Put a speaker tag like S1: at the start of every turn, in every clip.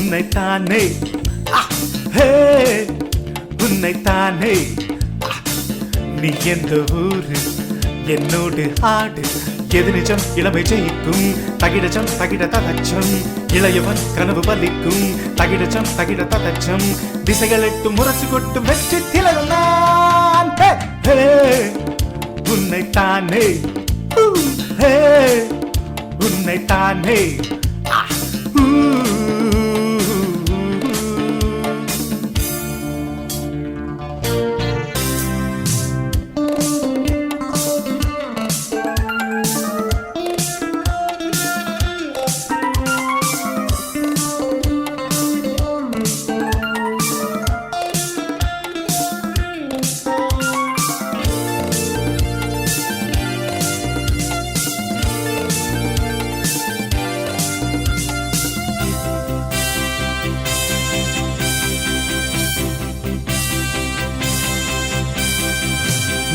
S1: உன்னைத்தானே ஹே உன்னைத்தானே நீ எந்த ஊரு என்னோடு ஆடு எது நிஜம் இளமை ஜெயிக்கும் தகிடச்சம் தகிட ததச்சம் இளையவன் கனவு பலிக்கும் தகிடச்சம் தகிட ததச்சம் திசைகள் எட்டும் முரசு கொட்டும் வெற்றி திலகம் நான் உன்னைத்தானே உன்னைத்தானே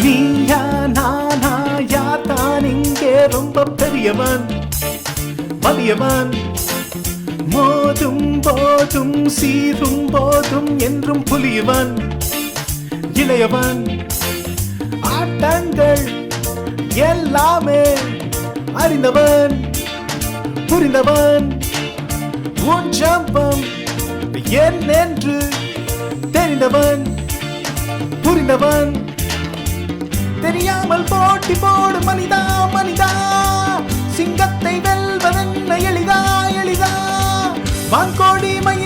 S1: நீயா நானா யாத்தான் இங்கே ரொம்ப பெரியவன் வலியவன் மோதும் போதும் சீரும் போதும் என்றும் புலியவன் இளையவன் ஆட்டங்கள் எல்லாமே அறிந்தவன் புரிந்தவன் உன் ஜம்பம் என்னென்று தெரிந்தவன் புரிந்தவன் தெரியாமல் போட்டி போடு மனிதா மனிதா சிங்கத்தை வெல்வதென்ன எளிதா எளிதா வான்கோடி மைய